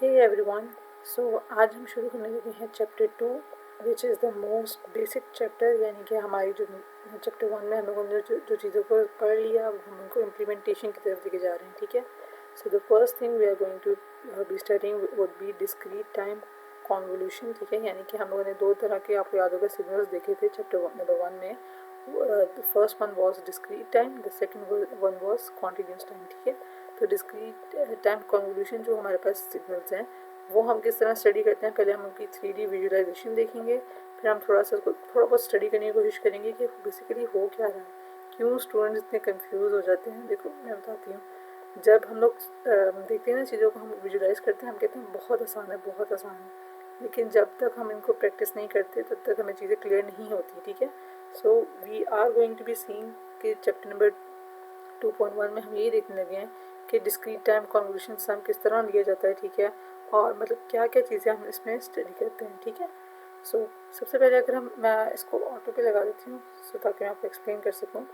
Hey everyone, सो आज हम शुरू करने लगे हैं chapter 2 which is the most basic chapter. यानी कि हमारी जो चैप्टर 1 में हम लोगों ने जो चीज़ों को पढ़ लिया अब हम उनको इम्प्लीमेंटेशन की तरफ लेके जा रहे हैं। ठीक है, so the first thing we are going to be studying would be discrete time convolution. ठीक है, यानी कि हम लोगों ने दो तरह के, आपको याद होगा, सिग्नल्स देखे थे चैप्टर नंबर 1 में। The first one was discrete time, the second one was continuous time. ठीक है, तो डिस्क्रीट टाइम कॉन्वोल्यूशन जो हमारे पास सिग्नल्स हैं वो हम किस तरह स्टडी करते हैं। पहले हम उनकी 3D विजुअलाइजेशन देखेंगे, फिर हम थोड़ा बहुत स्टडी करने की कोशिश करेंगे कि बेसिकली हो क्या रहा है, क्यों स्टूडेंट्स इतने कंफ्यूज हो जाते हैं। देखो मैं बताती हूँ, जब हम लोग देखते हैं ना चीज़ों को, हम विजुअलाइज करते हैं, हम कहते हैं बहुत आसान है, बहुत आसान है, लेकिन जब तक हम इनको प्रैक्टिस नहीं करते तब तक हमें चीज़ें क्लियर नहीं होती। ठीक है, so we are going to be seeing कि चैप्टर नंबर 2.1 में हम यही देखने लगे हैं कि डिस्क्रीट टाइम कॉन्वोल्यूशन सम किस तरह लिया जाता है। ठीक है, और मतलब क्या क्या चीज़ें हम इसमें स्टडी करते हैं। ठीक है, सो सबसे पहले अगर मैं इसको ऑटो पे लगा देती हूँ सो ताकि मैं आपको एक्सप्लेन कर सकूँ।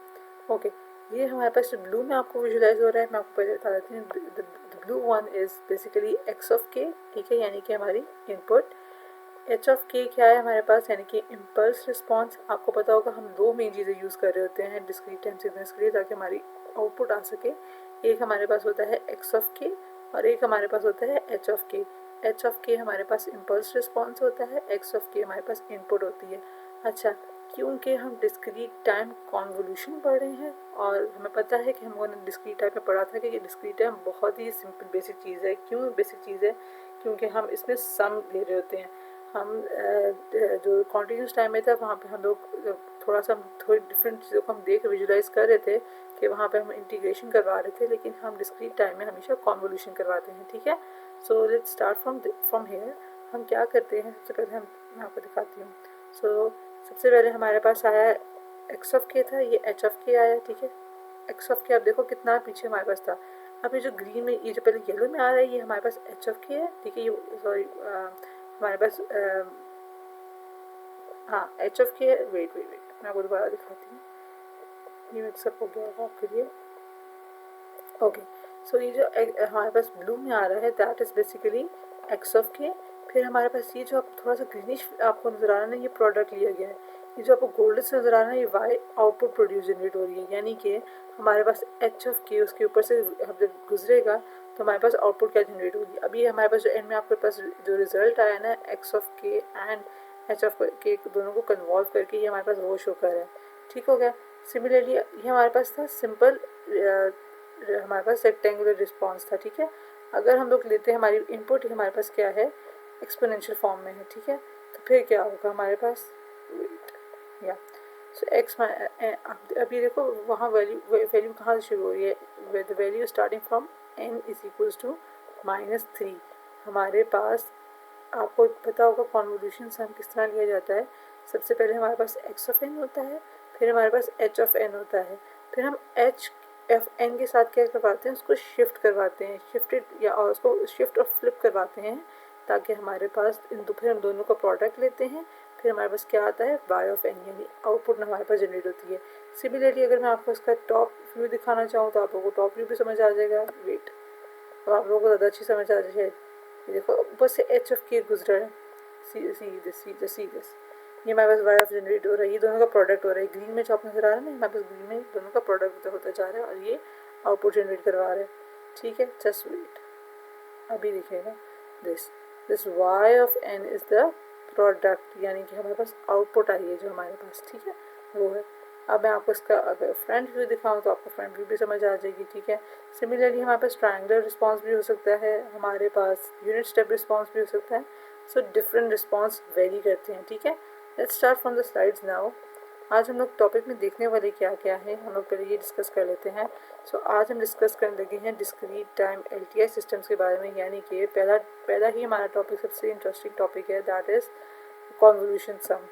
ओके, ये हमारे पास जो ब्लू में आपको विजुलाइज हो रहा है, मैं आपको पहले बता देती हूँ। The blue one is basically x of के। ठीक है, यानी कि हमारी इनपुट। एच ऑफ के क्या है हमारे पास, यानी कि इम्पल्स रिस्पॉन्स। आपको पता होगा हम दो मेन चीज़ें यूज़ कर रहे होते हैं डिस्क्रीट टाइम सिग्नल्स के लिए ताकि हमारी आउटपुट आ सके। एक हमारे पास होता है एक्स ऑफ के और एक हमारे पास होता है एच ऑफ के। एच ऑफ के हमारे पास इम्पल्स रिस्पॉन्स होता है, एक्स ऑफ के हमारे पास इनपुट होती है। अच्छा, क्योंकि हम डिस्क्रीट टाइम कॉन्वोल्यूशन पढ़ रहे हैं और हमें पता है कि हम लोगों ने डिस्क्रीट टाइम में पढ़ा था कि डिस्क्रीट टाइम बहुत ही सिंपल बेसिक चीज़ है। क्यों बेसिक चीज़ है? क्योंकि हम इसमें सम ले रहे होते हैं। हम जो कॉन्टीन्यूस टाइम में था वहाँ पे हम लोग थोड़ी डिफरेंट चीज़ों को हम देख विजुलाइज कर रहे थे कि वहाँ पे हम इंटीग्रेशन करवा रहे थे, लेकिन हम डिस्क्रीट टाइम में हमेशा कॉन्वोल्यूशन करवाते हैं। ठीक है, so let's start from here. हम क्या करते हैं, सबसे पहले मैं आपको दिखाती हूँ। सो सबसे पहले हमारे पास आया एक्स ऑफ के था, ये एच ऑफ के आया। ठीक है, एक्स ऑफ के आप देखो कितना पीछे हमारे पास था। अब ये जो ग्रीन में, ये जो पहले येलो में आ रहा है, ये हमारे पास एच ऑफ के है। ठीक है, ये सॉरी हमारे पास हाँ एच ऑफ के है। वेट वेट वेट मैं आपको दोबारा दिखाती हूँ, ये मिक्सअप हो गया होगा आपके लिए। ओके, सो ये जो हमारे पास ब्लू में आ रहा है that is basically x of के। फिर हमारे पास ये जो आप थोड़ा सा ग्रीनिश आपको नज़र आ रहा है ना, ये प्रोडक्ट लिया गया है। ये जो आपको गोल्डन से नज़र आ रहा है, ये वाई आउटपुट प्रोड्यूस जनरेट हो रही है, यानी कि हमारे पास एच ऑफ के उसके ऊपर से जब गुजरेगा तो हमारे पास आउटपुट क्या जनरेट होगी। अभी हमारे पास जो एंड में आपके पास जो रिजल्ट आया ना, एक्स ऑफ के एंड एच ऑफ के दोनों को कन्वॉल्व करके ये हमारे पास वो शो कर रहा है। ठीक हो गया। सिमिलरली ये हमारे पास था सिंपल, हमारे पास रेक्टेंगुलर रिस्पॉन्स था। ठीक है, अगर हम लोग लेते हैं हमारी इनपुट हमारे पास क्या है, एक्सपोनेंशियल फॉर्म में है। ठीक है, तो फिर क्या होगा हमारे पास, या सो एक्स, अभी देखो वहाँ वैल्यू कहाँ से शुरू हो रही है, the value starting from n is equals to -3। हमारे पास आपको पता होगा कॉन्वोल्यूशन सम किस तरह लिया जाता है। सबसे पहले हमारे पास एक्स ऑफ एन होता है, फिर हमारे पास एच ऑफ एन होता है, फिर हम एच एफ एन के साथ क्या करवाते हैं, उसको शिफ्ट करवाते हैं, शिफ्टेड या और उसको शिफ्ट और फ्लिप करवाते हैं ताकि हमारे पास फिर हम दोनों का प्रोडक्ट लेते हैं। फिर हमारे पास क्या आता है, वाई ऑफ एन, यानी आउटपुट हमारे पास जनरेट होती है। सिमिलरली अगर मैं आपको इसका टॉप व्यू दिखाना चाहूँ तो आप लोगों को टॉप व्यू भी समझ आ जाएगा। वेट, अब आप लोगों को ज़्यादा अच्छी समझ आ जाए। ये देखो ऊपर से एच ऑफ के गुजरा है, सी दिस, ये हमारे पास वाई ऑफ जनरेट हो रहा है, ये दोनों का प्रोडक्ट हो रहा है। ग्रीन में जो आप नजर आ रहा है ना, हमारे पास ग्रीन में दोनों का प्रोडक्ट होता जा रहा है और ये आउटपुट जनरेट करवा रहा है। ठीक है, जस्ट वेट, अभी दिखेगा। This y of n is the product, यानी कि हमारे पास आउटपुट आई है जो हमारे पास। ठीक है, वो है। अब मैं आपको इसका अगर फ्रंट व्यू दिखाऊं तो आपको फ्रंट व्यू भी समझ आ जाएगी। ठीक है, सिमिलरली हमारे पास ट्रायंगुलर रिस्पांस भी हो सकता है, हमारे पास यूनिट स्टेप रिस्पांस भी हो सकता है। सो डिफरेंट रिस्पांस वेरी करते हैं। ठीक है, let's start from the slides now. आज हम लोग टॉपिक में देखने वाले क्या क्या है, हम लोग पहले ये डिस्कस कर लेते हैं। सो आज हम डिस्कस करने लगे हैं डिस्क्रीट टाइम एलटीआई सिस्टम्स के बारे में, यानी कि पहला ही हमारा टॉपिक सबसे इंटरेस्टिंग टॉपिक है, दैट इज़ कॉन्वोल्यूशन सम।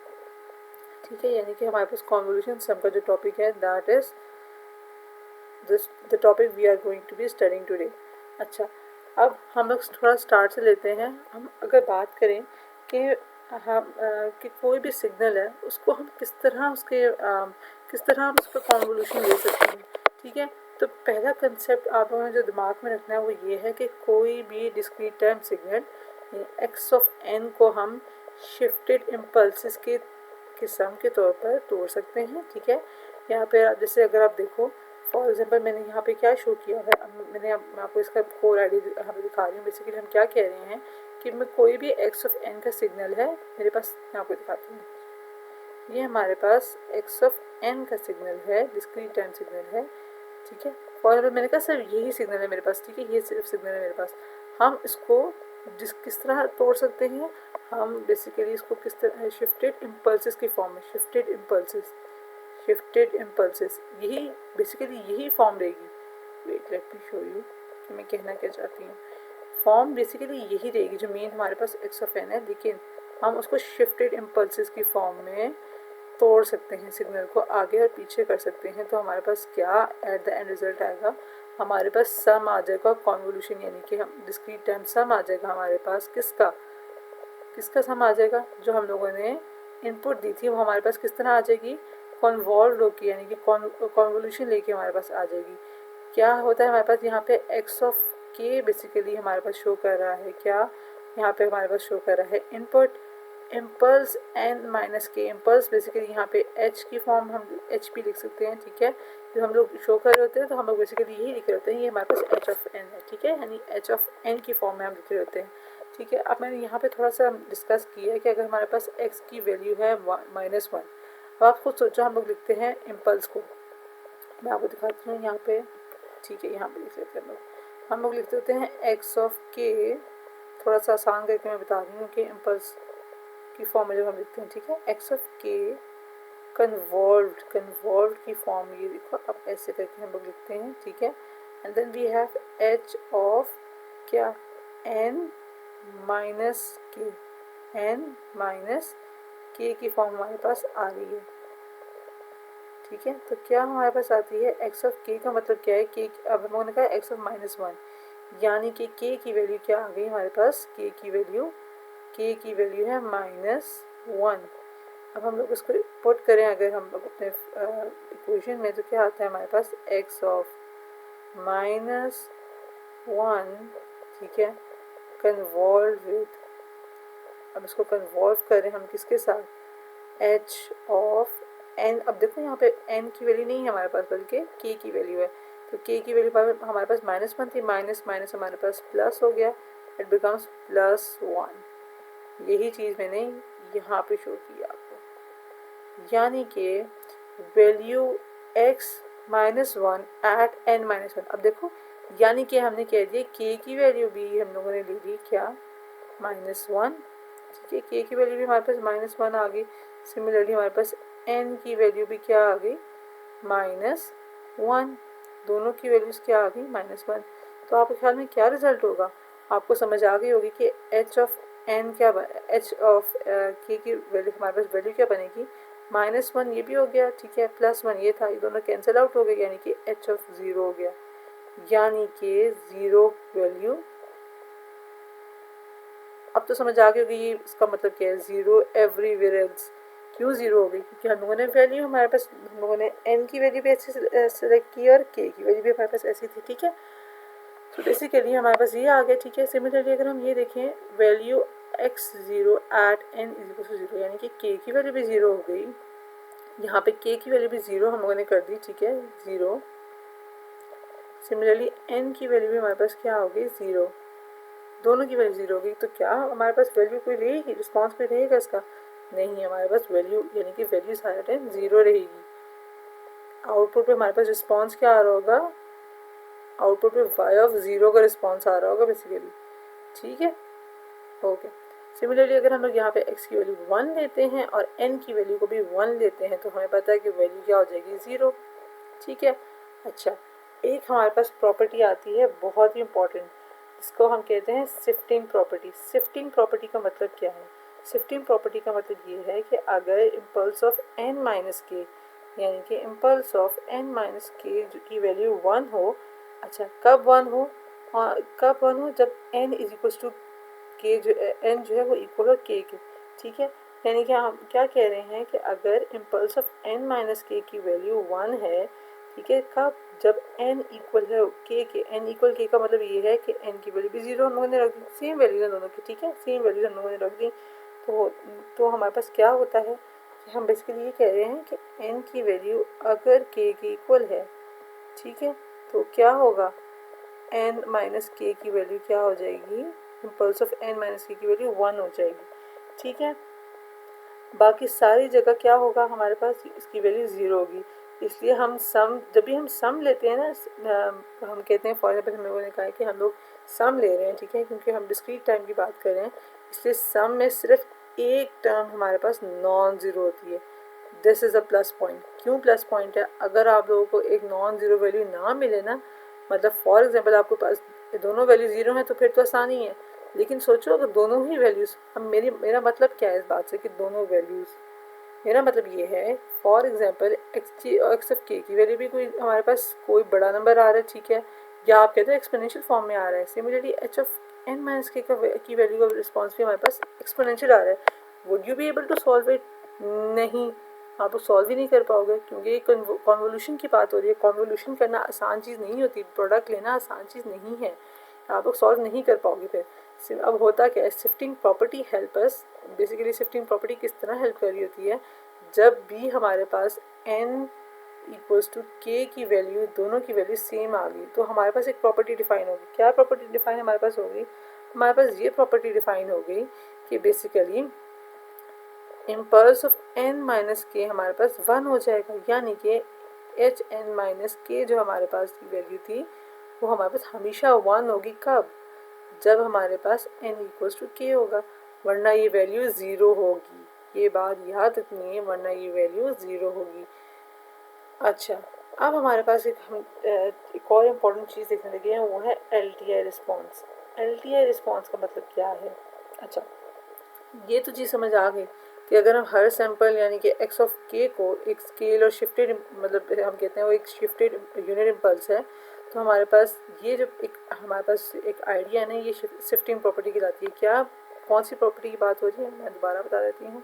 ठीक है, यानी कि हमारे पास कॉन्वोल्यूशन सम का जो टॉपिक है that is the topic we are going to be studying today. अच्छा, अब हम लोग थोड़ा स्टार्ट से लेते हैं। हम अगर बात करें कि हम कि कोई भी सिग्नल है उसको हम किस तरह हम उस पर कॉन्वोल्यूशन ले सकते हैं। ठीक है, तो पहला कंसेप्ट आप लोगों ने जो दिमाग में रखना है वो ये है कि कोई भी discrete time signal x of n को हम शिफ्टेड इम्पल्सिस के सम के तौर पर तोड़ सकते हैं, ठीक है। यहाँ पे जैसे अगर आप देखो फॉर एग्जांपल मैंने यहाँ पे क्या शो किया है, मैं आपको इसका कोर आईडी यहाँ पे दिखा रही हूँ। बेसिकली हम क्या कह रहे हैं कि मैं कोई भी एक्स ऑफ एन का सिग्नल है मेरे पास, मैं आपको दिखाती हूँ। ये हमारे पास एक्स ऑफ एन का सिग्नल है, डिस्क्रीट टाइम सिग्नल है, ठीक है। फॉर एग्जाम्पल मैंने कहा सर यही सिग्नल है मेरे पास, ठीक है, ये सिर्फ सिग्नल है मेरे पास। हम इसको किस तरह तोड़ सकते हैं, हम बेसिकली इसको किस तरह शिफ्टेड इम्पल्सिस की फॉर्म में, शिफ्टेड इम्पल्सिस यही बेसिकली यही फॉर्म रहेगी। Wait let me show you कि मैं कहना क्या चाहती हूँ। फॉर्म बेसिकली यही रहेगी जो मेन हमारे पास एक्स ऑफ एन है, लेकिन हम उसको शिफ्टेड इम्पल्सिस की फॉर्म में तोड़ सकते हैं, सिग्नल को आगे और पीछे कर सकते हैं। तो हमारे पास क्या एट द एंड रिजल्ट आएगा, हमारे पास सम आ जाएगा कॉन्वोल्यूशन, यानी कि हम डिस्क्रीट टाइम सम आ जाएगा हमारे पास। किसका सम आ जाएगा, जो हम लोगों ने इनपुट दी थी वो हमारे पास किस तरह आ जाएगी, कॉन्वॉल्व होकर, यानी कि कॉन्वोल्यूशन लेके हमारे पास आ जाएगी। क्या होता है हमारे पास यहाँ पे एक्स ऑफ के बेसिकली हमारे पास शो कर रहा है, क्या यहाँ पे हमारे पास शो कर रहा है इनपुट इम्पल्स एन माइनस के। इम्पल्स बेसिकली यहाँ पे एच की फॉर्म हम एच पी लिख सकते हैं, ठीक है। जब हम लोग शो कर रहे होते हैं तो हम लोग बेसिकली यही लिख रहे होते हैं, ये हमारे पास एच ऑफ एन है, ठीक है, यानी एच ऑफ एन की फॉर्म में हम लिख रहे होते हैं, ठीक है। अब मैंने यहाँ पे थोड़ा सा डिस्कस किया है कि अगर हमारे पास एक्स की वैल्यू है -1, अब आप खुद सोचो हम लोग लिखते हैं इम्पल्स को, मैं आपको दिखाती हूँ यहाँ पे, ठीक है, यहाँ पे लिख लेते हैं हम लोग लिख देते हैं एक्स ऑफ के, थोड़ा सा आसान करके मैं बता रही हूँ कि इम्पल्स की फॉर्म में जब हम लिखते हैं, ठीक है, एक्स ऑफ के कन्वॉल्व्ड की फॉर्म, ये देखो अब ऐसे करके हम लोग लिखते हैं, ठीक है। And then we have h of क्या एन माइनस के की फॉर्म हमारे पास आ रही है, ठीक है। तो क्या हमारे पास आती है एक्स ऑफ के का मतलब क्या है, के अब हम लोगों ने कहा एक्स ऑफ -1, यानी कि के की वैल्यू क्या आ गई हमारे पास, के की वैल्यू है -1। अब हम लोग इसको पुट करें अगर हम लोग अपने इक्वेशन में, तो क्या आता है हमारे पास एक्स ऑफ -1, ठीक है, कन्वॉल्व विद, अब इसको कन्वॉल्व करें हम किसके साथ, एच ऑफ एन। अब देखो यहाँ पे एन की वैल्यू नहीं है हमारे पास बल्कि के की वैल्यू है, तो के की वैल्यू हमारे पास -1 थी, माइनस हमारे पास प्लस हो गया, इट बिकम्स +1। यही चीज़ मैंने यहाँ पे शो की आपको, यानी कि वैल्यू x -1 एट n-1। अब देखो यानी कि हमने कह दिया k की वैल्यू भी हम लोगों ने ले ली क्या -1, ठीक है, k की वैल्यू भी हमारे पास -1 आ गई। सिमिलरली हमारे पास n की वैल्यू भी क्या आ गई -1, दोनों की वैल्यूज़ क्या आ गई -1। तो आपके ख्याल में क्या रिजल्ट होगा, आपको समझ आ गई होगी कि एच ऑफ एन क्या एच ऑफ के की वैल्यू हमारे पास वैल्यू क्या बनेगी -1, ये भी हो गया, ठीक है, +1 ये था, ये दोनों कैंसिल आउट हो गए, यानी कि एच ऑफ 0 हो गया, यानी कि 0 वैल्यू। अब तो समझ आ गई होगी ये इसका मतलब क्या है, 0 एवरीवेयर एल्स। क्यों 0 हो गई, क्योंकि हम लोगों ने वैल्यू हमारे पास, हम लोगों ने एन की वैल्यू भी ऐसे सेलेक्ट की और के की वैल्यू भी हमारे पास ऐसी थी, ठीक है। तो बेसिकली हमारे पास ये आ गया, ठीक है। सिमिलरली अगर हम ये देखें वैल्यू x0 एट n = 0, यानी कि k की वैल्यू भी 0 हो गई, यहाँ पे k की वैल्यू भी 0 हम लोगों ने कर दी, ठीक है, 0। सिमिलरली n की वैल्यू भी हमारे पास क्या हो गई 0, दोनों की वैल्यू 0 हो गई। तो क्या हमारे पास वैल्यू कोई रहेगी, रिस्पॉन्स कोई रहेगा इसका, नहीं, हमारे पास वैल्यू यानी कि वैल्यू सारा टाइम 0 रहेगी। आउटपुट पे हमारे पास रिस्पॉन्स क्या आ रहा होगा, आउटपुट पे y ऑफ 0 का रिस्पॉन्स आ रहा होगा बेसिकली, ठीक है, ओके। सिमिलरली अगर हम लोग यहाँ पे x की वैल्यू 1 लेते हैं और n की वैल्यू को भी 1 लेते हैं, तो हमें पता है कि वैल्यू क्या हो जाएगी 0, ठीक है। अच्छा, एक हमारे पास प्रॉपर्टी आती है बहुत ही इंपॉर्टेंट, जिसको हम कहते हैं शिफ्टिंग प्रॉपर्टी। शिफ्टिंग प्रॉपर्टी का मतलब क्या है, शिफ्टिंग प्रॉपर्टी का मतलब ये है कि अगर इम्पल्स ऑफ n माइनस के, यानी कि impulse of n minus k की वैल्यू 1 हो, अच्छा कब 1 हो, कब 1 हो, जब n इज इक्वल टू के, जो n जो है वो इक्वल हो के के, ठीक है। यानी कि हम क्या कह रहे हैं कि अगर impulse of n minus k की वैल्यू 1 है, ठीक है। कब? जब n इक्वल है k के, n इक्वल k का मतलब ये है कि n की वैल्यू भी 0 हम लोगों ने रख दी, सेम वैल्यूज हैं दोनों की, ठीक है, सेम वैल्यूज हम लोगों ने रख दी। तो हमारे पास क्या होता है कि हम बेसिकली ये कह रहे हैं कि n की वैल्यू अगर k के इक्वल है, ठीक है, तो क्या होगा, n माइनस के की वैल्यू क्या हो जाएगी, impulse of n minus k की वैल्यू 1 हो जाएगी, ठीक है। बाकी सारी जगह क्या होगा हमारे पास, इसकी वैल्यू 0 होगी। इसलिए हम सम, जब भी हम सम लेते हैं ना, हम कहते हैं, फॉर एग्जाम्पल हम लोगों ने कहा है कि हम लोग सम ले रहे हैं, ठीक है, क्योंकि हम डिस्क्रीट टाइम की बात कर रहे हैं, इसलिए सम में सिर्फ एक टर्म हमारे पास नॉन ज़ीरो होती है। This is a plus point. क्यों प्लस पॉइंट है? अगर आप लोगों को एक नॉन ज़ीरो वैल्यू ना मिले ना, मतलब फॉर एग्जाम्पल आपके पास दोनों वैल्यू ज़ीरो हैं, तो फिर तो आसानी है। लेकिन सोचो अगर दोनों ही वैल्यूज़, अब मेरा मतलब क्या है इस बात से कि दोनों वैल्यूज़, मेरा मतलब ये है फॉर एग्जांपल एक्स ऑफ के की वैल्यू भी कोई हमारे पास कोई बड़ा नंबर आ रहा है, ठीक है, या आप कहते हो एक्सपोनेंशियल फॉर्म में आ रहा है, similarly h of n minus k की वैल्यू का रिस्पॉन्स भी हमारे पास एक्सपोनेंशियल आ रहा है। Would you be able to solve it? नहीं, आप वो सॉल्व ही नहीं कर पाओगे, क्योंकि ये कॉन्वोल्यूशन की बात हो रही है। कॉन्वोल्यूशन करना आसान चीज़ नहीं होती, प्रोडक्ट लेना आसान चीज़ नहीं है, आप लोग सॉल्व नहीं कर पाओगे फिर। अब होता क्या है, shifting property help us. Basically shifting property किस तरह हेल्प कर रही होती है, जब भी हमारे पास n इक्वल्स टू k की वैल्यू, दोनों की वैल्यू सेम आ गई, तो हमारे पास एक प्रॉपर्टी डिफाइन होगी। क्या प्रॉपर्टी डिफाइन हमारे पास होगी? हमारे पास ये प्रॉपर्टी डिफाइन हो गई कि basically impulse of n minus के हमारे पास 1 हो जाएगा, यानी कि एच एन माइनस के जो हमारे पास की वैल्यू थी वो हमारे पास हमेशा 1 होगी। कब? जब हमारे पास n इक्वल्स टू के होगा, वरना ये वैल्यू ज़ीरो होगी। ये बात याद रखनी है, वरना ये वैल्यू ज़ीरो होगी। अच्छा, अब हमारे पास एक और इम्पॉर्टेंट चीज़ देखने लगे हैं, वो है L T I response. L T I response का मतलब क्या है? अच्छा, ये तो चीज़ समझ आ गई कि अगर हम हर सैंपल यानी कि एक्स ऑफ के को एक स्केल और शिफ्टेड, मतलब हम कहते हैं वो एक शिफ्टेड यूनिट इम्पल्स है, तो हमारे पास ये जो एक हमारे पास एक आइडिया है ना, ये शिफ्टिंग प्रॉपर्टी कहलाती है। क्या, कौन सी प्रॉपर्टी की बात हो रही है, मैं दोबारा बता देती हूँ।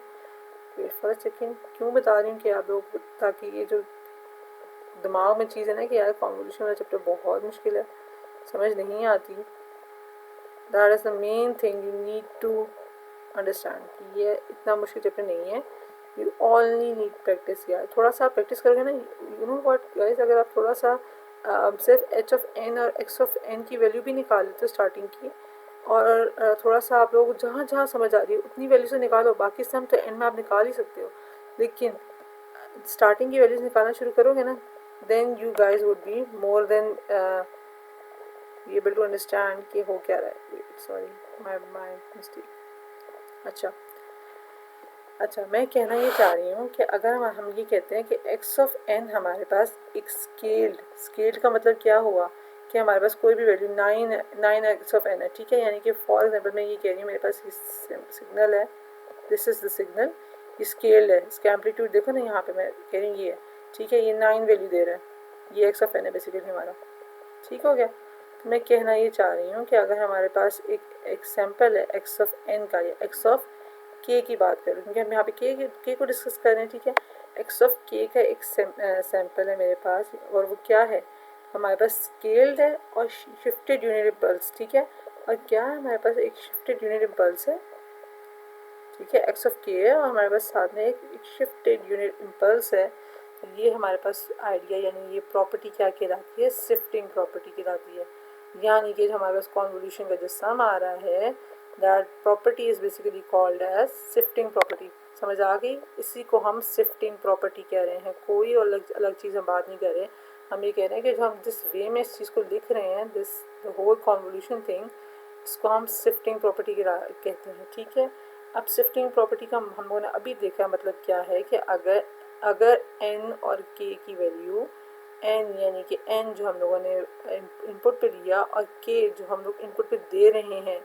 Wait for a second. क्यों बता रही हूँ कि आप लोग, ताकि ये जो दिमाग में चीज़ है ना कि यार कॉन्वोल्यूशन वाला चैप्टर बहुत मुश्किल है, समझ नहीं आती। That is the main thing you need to understand कि ये इतना मुश्किल चैप्टर नहीं है। You only need practice. यार थोड़ा सा प्रैक्टिस करोगे ना, यू नो व्हाट गाइस, अगर आप थोड़ा सा सिर्फ एच ऑफ एन और एक्स ऑफ एन की वैल्यू भी निकाल लेते हो स्टार्टिंग की, और थोड़ा सा आप लोग जहाँ जहाँ समझ आ रही है उतनी वैल्यू से निकालो, बाकी सम तो एंड में आप निकाल ही सकते हो, लेकिन स्टार्टिंग की वैल्यूज निकालना शुरू करोगे ना, then you guys would be more than able to understand कि हो क्या रहा है। Sorry, my mistake. अच्छा, मैं कहना ये चाह रही हूँ कि अगर हम ये कहते हैं कि x ऑफ n हमारे पास एक स्केल्ड का मतलब क्या हुआ कि हमारे पास कोई भी वैल्यू 9 एक्स ऑफ n है, ठीक है, यानी कि फॉर एग्जांपल मैं ये कह रही हूँ मेरे पास ये सिग्नल है, दिस इज़ द सिग्नल, ये स्केल्ड है, इसका एम्पलीट्यूड देखो ना, यहाँ पे मैं कह रही हूँ ये है, ठीक है, ये 9 वैल्यू दे रहा है, ये x ऑफ n है बेसिकली हमारा, ठीक हो गया। तो मैं कहना ये चाह रही हूँ कि अगर हमारे पास एक एग्जाम्पल है x ऑफ n का, या x ऑफ के की बात करें, क्योंकि हम यहाँ पे के को डिस्कस कर रहे हैं, ठीक है, एक्स ऑफ के का एक सैम्पल है मेरे पास, और वो क्या है, हमारे पास स्केल्ड है और शिफ्टेड यूनिट इम्पल्स, ठीक है, और क्या है हमारे पास एक शिफ्टेड यूनिट इम्पल्स है, ठीक है, एक्स ऑफ के है और हमारे पास साथ में एक शिफ्टेड यूनिट इम्पल्स है। तो ये हमारे पास आइडिया यानी ये प्रॉपर्टी क्या कहलाती है, शिफ्टिंग प्रॉपर्टी कहलाती है, यानी कि हमारे पास कॉन्वोल्यूशन का जो सम आ रहा है, that property is basically called as shifting property. समझ आ गई? इसी को हम शिफ्टिंग प्रॉपर्टी कह रहे हैं, कोई और अलग अलग चीज़ हम बात नहीं कर रहे। हम ये कह रहे हैं कि जो हम जिस वे में इस चीज़ को लिख रहे हैं, this the whole convolution thing, इसको हम शिफ्टिंग प्रॉपर्टी कहते हैं, ठीक है। अब शिफ्टिंग प्रॉपर्टी का हम लोगों ने अभी देखा मतलब क्या है कि अगर n और k की वैल्यू, n यानी कि n जो हम लोगों ने इनपुट पे लिया और k जो हम लोग इनपुट पे दे रहे हैं,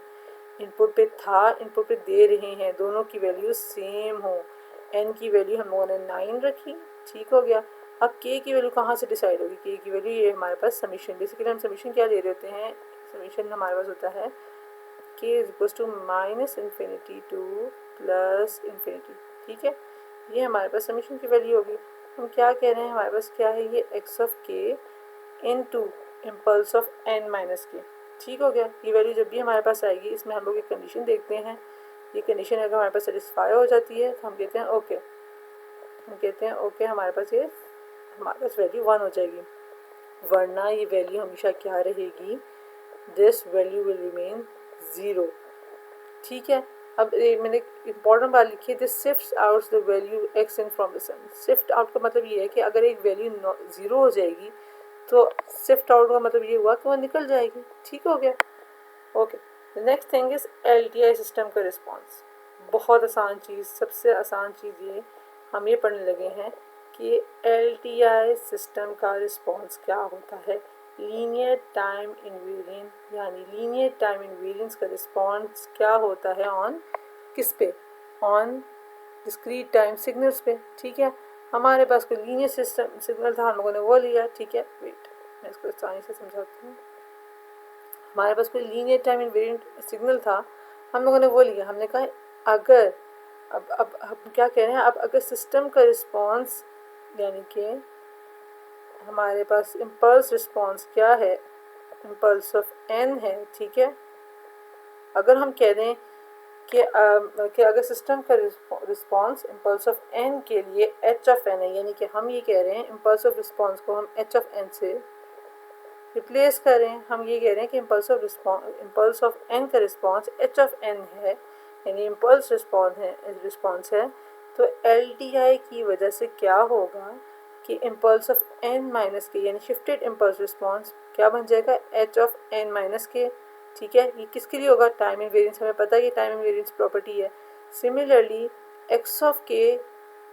इनपुट पे था, इनपुट पे दे रहे हैं, दोनों की वैल्यू सेम हो, n की वैल्यू हम लोगों ने 9 रखी, ठीक हो गया। अब k की वैल्यू कहाँ से डिसाइड होगी? k की वैल्यू ये हमारे पास समीशन, बेसिकली हम समीशन क्या ले रहे होते हैं, समीशन हमारे पास होता है k is equal to minus infinity to plus infinity, ठीक है, ये हमारे पास समीशन की वैल्यू होगी। हम क्या कह रहे हैं, हमारे पास क्या है, ये x of k into impulse of n minus k. ठीक हो गया। ये वैल्यू जब भी हमारे पास आएगी, इसमें हम लोग एक कंडीशन देखते हैं, ये कंडीशन अगर हमारे पास सेटिस्फाई हो जाती है तो हम कहते हैं ओके, हमारे पास वैल्यू 1 हो जाएगी, वरना ये वैल्यू हमेशा क्या रहेगी, दिस वैल्यू विल रिमेन 0। ठीक है। अब मैंने इंपॉर्टेंट बात लिखी है, this shifts out the value x in from the sum. Shift out का मतलब ये है कि अगर एक वैल्यू 0 हो जाएगी तो शिफ्ट आउट का मतलब ये हुआ कि वो निकल जाएगी। ठीक हो गया। Okay, next thing is LTI system का रिस्पॉन्स। बहुत आसान चीज़, सबसे आसान चीज़ ये हम ये पढ़ने लगे हैं कि LTI सिस्टम का रिस्पॉन्स क्या होता है। लीनियर टाइम इनवेरिएंट, यानी लीनियर टाइम इनवेरिएंस का रिस्पॉन्स क्या होता है ऑन किस पे, ऑन डिस्क्रीट टाइम सिग्नल्स पे। ठीक है। हमारे पास कोई लीनियर सिस्टम सिग्नल था, हम लोगों ने वो लिया। ठीक है, वेट मैं इसको आसानी से समझाती हूँ। हमारे पास कोई लीनियर टाइम इनवेरिएंट सिग्नल था, हम लोगों ने वो लिया। हमने कहा अगर अब हम क्या कह रहे हैं, अब अगर सिस्टम का रिस्पॉन्स यानी कि हमारे पास इम्पल्स रिस्पॉन्स क्या है, इम्पल्स ऑफ n है। ठीक है। अगर हम कह दें कि अगर सिस्टम का रिस्पॉन्स इम्पल्स ऑफ n के लिए h ऑफ n है, यानी कि हम ये कह रहे हैं इम्पल्स ऑफ रिस्पॉन्स को हम h ऑफ n से रिप्लेस करें। हम ये कह रहे हैं कि इम्पल्स ऑफ n का रिस्पॉन्स h ऑफ n है, यानी इम्पल्स रिस्पॉन्स है। तो LTI की वजह से क्या होगा कि इम्पल्स ऑफ n माइनस के, यानी शिफ्टेड इम्पल्स रिस्पॉन्स क्या बन जाएगा, h of n minus k. ठीक है। ये किसके लिए होगा, टाइम इनवेरिएंस। हमें पता है कि टाइम इनवेरिएंस प्रॉपर्टी है। Similarly x of k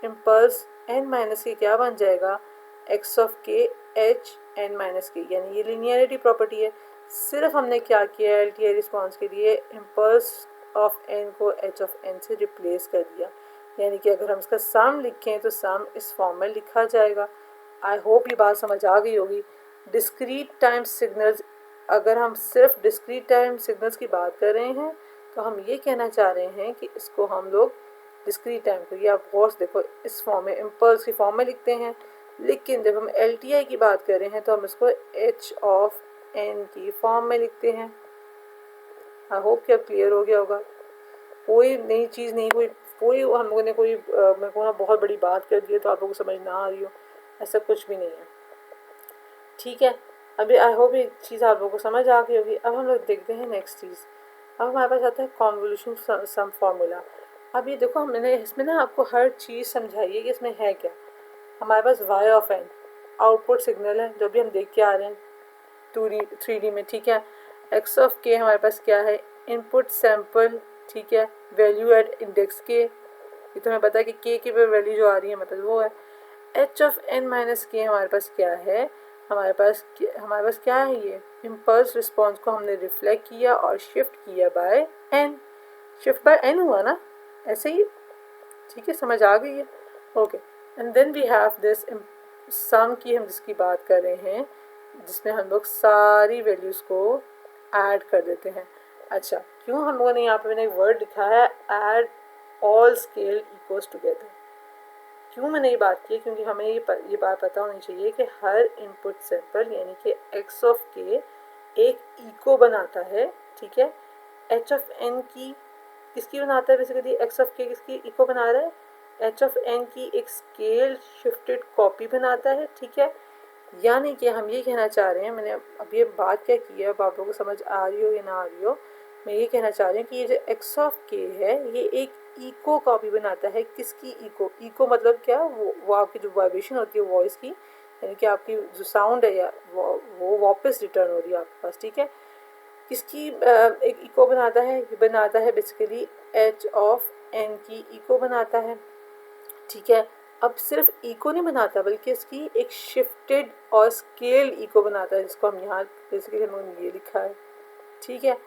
impulse n minus के क्या बन जाएगा, x of k h n minus के, यानी ये लीनियरिटी प्रॉपर्टी है। सिर्फ हमने क्या किया, LTI रिस्पॉन्स के लिए इम्पल्स ऑफ n को h ऑफ n से रिप्लेस कर दिया। यानी कि अगर हम इसका सम लिखें तो सम इस फॉर्म में लिखा जाएगा। आई होप ये बात समझ आ गई होगी। डिस्क्रीट टाइम सिग्नल्स, अगर हम सिर्फ डिस्क्रीट टाइम सिग्नल्स की बात कर रहे हैं तो हम ये कहना चाह रहे हैं कि इसको हम लोग डिस्क्रीट टाइम को, ये आप गौर से देखो, इस फॉर्म में इम्पल्स की फॉर्म में लिखते हैं। लेकिन जब हम LTI की बात कर रहे हैं तो हम इसको h ऑफ n की फॉर्म में लिखते हैं। आई होप कि अब क्लियर हो गया होगा। कोई नई चीज़ नहीं, कोई हम लोगों ने कोई मैं कहूँ बहुत बड़ी बात कर दी है तो आप लोगों को समझ ना आ रही हो, ऐसा कुछ भी नहीं है। ठीक है। अभी आई होप ये चीज़ आप लोगों को समझ आ गई होगी। अब हम लोग देखते हैं नेक्स्ट चीज़। अब हमारे पास आता है कॉन्वोल्यूशन सम फार्मूला। अब ये देखो, मैंने इसमें ना आपको हर चीज़ समझाई है कि इसमें है क्या। हमारे पास y of n output signal है जो भी हम देख के आ रहे हैं 3D में। ठीक है। x ऑफ k हमारे पास क्या है, इनपुट सैंपल। ठीक है। वैल्यू एट इंडेक्स के, ये तो हमें पता है कि k की वैल्यू जो आ रही है मतलब वो है। h ऑफ n माइनस के हमारे पास क्या है, हमारे पास क्या है, ये इम्पल्स रिस्पॉन्स को हमने रिफ्लेक्ट किया और शिफ्ट किया by n। Shift by n हुआ ना, ऐसे ही। ठीक है, समझ आ गई है। Okay, and then we have this sum की हम जिसकी बात कर रहे हैं, जिसमें हम लोग सारी वैल्यूज़ को ऐड कर देते हैं। अच्छा, क्यों हम लोगों ने यहाँ पे, मैंने एक वर्ड लिखा है add all scale equals together. क्यों मैंने ये बात की, क्योंकि हमें ये बात पता होनी चाहिए कि हर इनपुट सैंपल यानी कि x ऑफ k एक इको बनाता है। ठीक है। h ऑफ n की किसकी बनाता है, बेसिकली x ऑफ k किसकी इको बना रहा है, h ऑफ n की एक स्केल शिफ्टेड कॉपी बनाता है। ठीक है। यानी कि हम ये कहना चाह रहे हैं, मैंने अब ये बात क्या की है, अब आप लोगों को समझ आ रही हो या ना आ रही हो, मैं ये कहना चाह रही हूँ कि ये जो x ऑफ k है ये एक इको कॉपी बनाता है। किसकी इको मतलब क्या, वो आपकी जो वाइब्रेशन होती है वॉइस की, यानी कि आपकी जो साउंड है या वो वापस रिटर्न हो रही है आपके पास। ठीक है। किसकी एक इको बनाता है, ये बनाता है बेसिकली h ऑफ n की इको बनाता है। ठीक है। अब सिर्फ इको नहीं बनाता बल्कि इसकी एक शिफ्टेड और स्केल्ड इको बनाता है, जिसको हम यहाँ बेसिकली हमने ये लिखा है। ठीक है।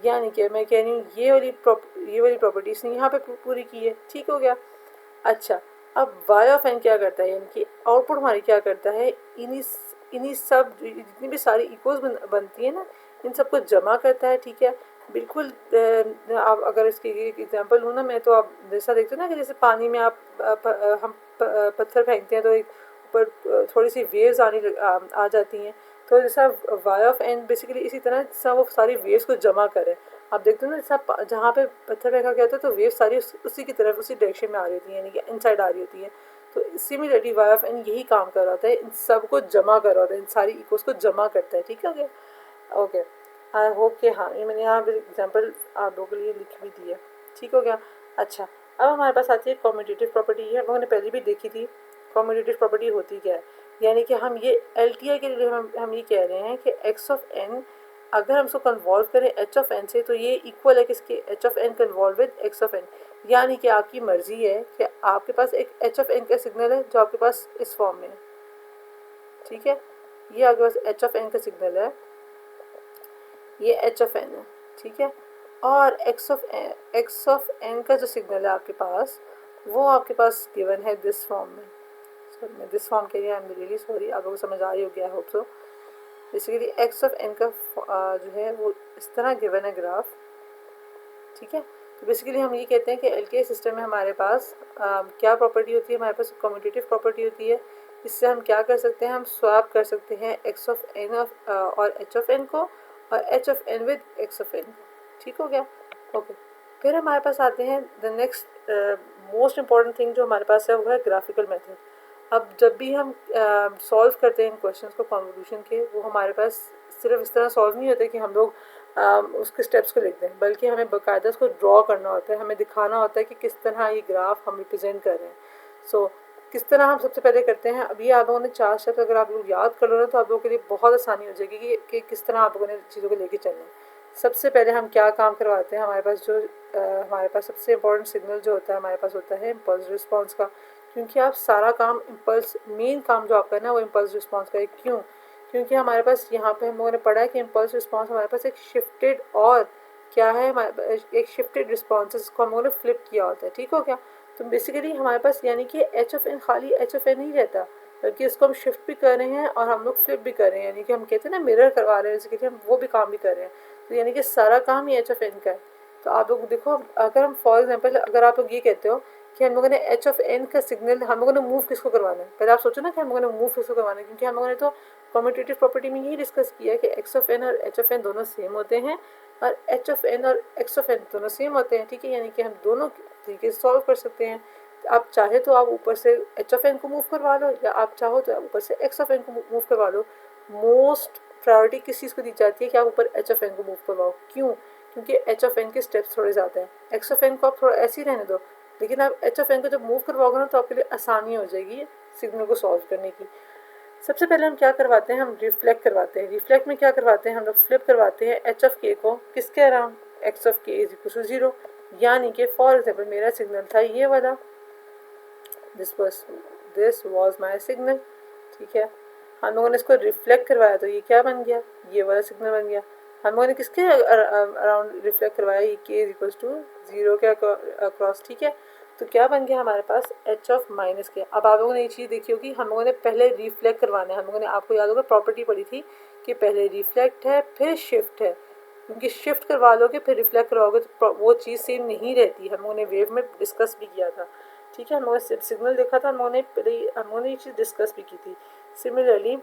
यानी कि मैं कह रही हूँ ये वाली प्रॉपर्टीज ने यहाँ पे पूरी की है। ठीक हो गया। अच्छा, अब y ऑफ n क्या करता है, यानी कि आउटपुट हमारी क्या करता है, इन्हीं सब जितनी भी सारी इकोज बनती है ना, इन सबको जमा करता है। ठीक है। बिल्कुल आप अगर इसकी एक एग्जांपल लूँ ना मैं, तो आप जैसा देखते हो ना कि जैसे पानी में आप हम पत्थर फेंकते हैं तो एक ऊपर थोड़ी सी वेव्स आ जाती हैं। तो जैसा वाई ऑफ एन बेसिकली इसी तरह जैसा वो सारी वेव्स को जमा करे। आप देखते हो ना जैसा जहाँ पे पत्थर फेंका गया था तो वेव सारी उसी की तरफ उसी डायरेक्शन में आ रही होती है, यानी कि इनसाइड आ रही होती है। तो सिमिलरली वाई ऑफ एन यही काम कर रहा होता है, इन सब को जमा कर रहा होता है, इन सारी इकोस को जमा करता है। ठीक है, ओके ओके। आई होप कि हाँ, ये मैंने यहाँ पर एग्जाम्पल आप लोगों के लिए लिख भी दी है। ठीक हो गया। अच्छा, अब हमारे पास आती है कम्यूटेटिव प्रॉपर्टी। ये हम लोगों ने पहले भी देखी थी। कम्यूटेटिव प्रॉपर्टी होती क्या है, यानी कि हम ये एल टी आई के लिए हम ये कह रहे हैं कि एक्स ऑफ एन अगर हम उसको कन्वॉल्व करें एच ऑफ एन से तो ये इक्वल है किसके, h of n convolve with x of n. यानी कि आपकी मर्जी है कि आपके पास एक एच ऑफ एन का सिग्नल है जो आपके पास इस फॉर्म में है। ठीक है, ये आपके पास एच ऑफ एन का सिग्नल है, ये एच ऑफ एन है। ठीक है, और एक्स ऑफ एन का जो सिग्नल है आपके पास वो आपके पास गिवन है दिस फॉर्म में। सर मैं दिस फॉर्म के लिए आई एम रियली सॉरी, आप लोगों को समझ आ ही हो गया, hope so. Basically x of n का जो है वो इस तरह गिवन है ग्राफ। ठीक है, तो बेसिकली हम ये कहते हैं कि एलटीआई सिस्टम में हमारे पास क्या प्रॉपर्टी होती है, हमारे पास कम्यूटेटिव प्रॉपर्टी होती है। इससे हम क्या कर सकते हैं, हम स्वैप कर सकते हैं एक्स ऑफ एन और एच ऑफ एन को, और h of n with x of n को। ठीक हो गया, ओके। फिर हमारे पास आते हैं the next most important thing जो हमारे पास है वो है ग्राफिकल मेथड। अब जब भी हम सॉल्व करते हैं इन क्वेश्चंस को कॉन्वोल्यूशन के, वो हमारे पास सिर्फ इस तरह सॉल्व नहीं होते कि हम लोग उसके स्टेप्स को लिख दें, बल्कि हमें बाकायदा उसको ड्रॉ करना होता है, हमें दिखाना होता है कि किस तरह ये ग्राफ हम रिप्रेजेंट कर रहे हैं। सो किस तरह हम सबसे पहले करते हैं, अभी आप लोगों ने 4 स्टेप्स अगर आप लोग याद कर लो ना तो आप लोगों के लिए बहुत आसानी हो जाएगी कि किस तरह आप लोगों ने चीज़ों को लेके चलना है। सबसे पहले हम क्या काम करवाते हैं, हमारे पास हमारे पास सबसे इम्पोर्टेंट सिग्नल जो होता है हमारे पास होता है इम्पल्स रिस्पॉन्स का। क्योंकि आप सारा काम इम्पल्स, मेन काम जो आपका है ना वो इम्पल्स रिस्पॉन्स का है। क्यों? क्योंकि हमारे पास यहाँ पे हम लोगों ने पढ़ा है कि इम्पल्स रिस्पॉन्स हमारे पास एक शिफ्टेड और क्या है, एक शिफ्टेड रिस्पॉन्स को हम लोगों ने फ्लिप किया होता है। ठीक हो गया, तो बेसिकली हमारे पास यानी कि एच ऑफ एन खाली एच ऑफ एन नहीं रहता, बल्कि इसको हम शिफ्ट भी कर रहे हैं और हम लोग फ्लिप भी कर रहे हैं, यानी कि हम कहते हैं ना मिरर करवा रहे हैं, बेसिकली हम वो भी काम भी कर रहे हैं। तो यानी कि सारा काम ही एच ऑफ एन का है। तो आप लोग देखो, अगर हम फॉर एग्जाम्पल अगर आप लोग ये कहते हो कि हम लोगों ने एच ऑफ एन का सिग्नल हम लोगों ने मूव किसको करवाना है, पहले आप सोचो ना कि हम लोगों ने मूव किसको करवाना है, क्योंकि हम लोगों ने तो कम्यूटेटिव प्रॉपर्टी में यही डिस्कस किया है कि एक्स ऑफ एन और एच ऑफ एन दोनों सेम होते हैं और एच ऑफ एन और एक्स ऑफ एन दोनों सेम होते हैं। ठीक है, यानी कि हम दोनों तरीके से सॉल्व कर सकते हैं। आप चाहे तो आप ऊपर से एच ऑफ एन को मूव करवा लो, या आप चाहो तो आप ऊपर से एक्स ऑफ एन को मूव करवा लो। मोस्ट प्रायोरिटी किस चीज़ को दी जाती है कि आप ऊपर एच ऑफ एन को मूव करवाओ। क्यों? क्योंकि एच ऑफ एन के स्टेप्स थोड़े ज़्यादा हैं, एक्स ऑफ एन को आप थोड़ा ऐसे ही रहने दो, लेकिन आप एच ऑफ एन को जब मूव करवाओगे ना तो आपके लिए आसानी हो जाएगी सिग्नल को सॉल्व करने की। सबसे पहले हम क्या करवाते हैं, हम रिफ्लेक्ट करवाते हैं। रिफ्लेक्ट में क्या करवाते हैं, हम लोग फ्लिप करवाते हैं एच ऑफ के को किसके अराउंड, एक्स ऑफ के इज इक्वल टू 0। यानी कि फॉर एग्जाम्पल मेरा सिग्नल था ये वाला, दिस वॉज माई सिग्नल। ठीक है, हम लोगों ने इसको रिफ्लेक्ट करवाया तो ये क्या बन गया, ये वाला सिग्नल बन गया। हम लोगों ने किसके अराउंड रिफ्लेक्ट करवाया, ये के इज इक्वल टू 0 के अक्रॉस। ठीक है, तो क्या बन गया हमारे पास एच ऑफ माइनस के। अब आप लोगों ने ये चीज़ देखी होगी, हम लोगों ने पहले रिफ्लेक्ट करवाना है, हम लोगों ने, आपको याद होगा प्रॉपर्टी पढ़ी थी कि पहले रिफ्लेक्ट है फिर शिफ्ट है, क्योंकि शिफ्ट करवा लोगे फिर रिफ्लेक्ट करवाओगे तो वो चीज़ सेम नहीं रहती। हम लोगों ने वेव में डिस्कस भी किया था। ठीक है, हम लोगों ने सिग्नल देखा था, हम लोगों ने ये चीज़ डिस्कस भी की थी। सिमिलरली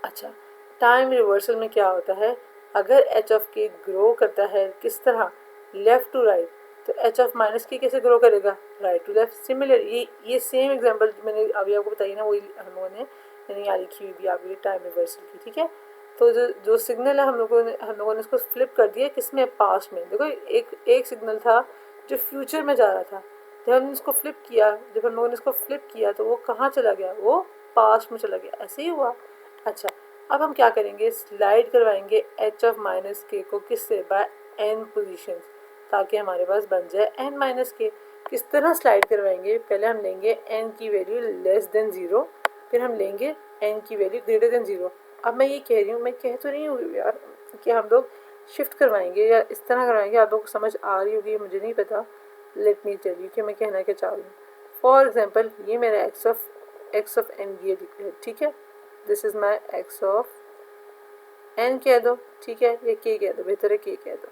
अच्छा, टाइम रिवर्सल में क्या होता है, अगर एच ऑफ के ग्रो करता है किस तरह, लेफ़्ट टू राइट, तो एच ऑफ माइनस के कैसे ग्रो करेगा, राइट टू लेफ्ट। सिमिलर ये सेम एग्जांपल मैंने अभी आपको बताई ना, वही हम लोगों ने मैंने यहाँ लिखी हुई भी आपके लिए टाइम रिवर्सल की। ठीक है, तो जो सिग्नल है हम लोगों ने इसको फ्लिप कर दिया किसमें, पास्ट में। देखो एक सिग्नल था जो फ्यूचर में जा रहा था, जब हमने इसको फ्लिप किया, जब हम लोगों ने इसको फ्लिप किया तो वो कहाँ चला गया, वो पास्ट में चला गया। ऐसे ही हुआ। अच्छा, अब हम क्या करेंगे, स्लाइड करवाएंगे एच ऑफ माइनस के को किससे, बाय एन पोजीशन, ताकि हमारे पास बन जाए एन माइनस के। किस तरह स्लाइड करवाएंगे, पहले हम लेंगे एन की वैल्यू लेस देन 0, फिर हम लेंगे एन की वैल्यू ग्रेटर देन 0। अब मैं ये कह रही हूँ, मैं कह तो नहीं हूँ यार कि हम लोग शिफ्ट करवाएंगे या इस तरह करवाएंगे, आप लोग को समझ आ रही होगी मुझे नहीं पता। लेट मी टेल यू कि मैं कहना क्या चाह रही हूँ। फॉर एग्जाम्पल ये मेरा एक्स ऑफ एन ये दिख रहा है। ठीक है, this is my x of n कह दो। ठीक है, ये के कह दो, बेहतर है के कह दो।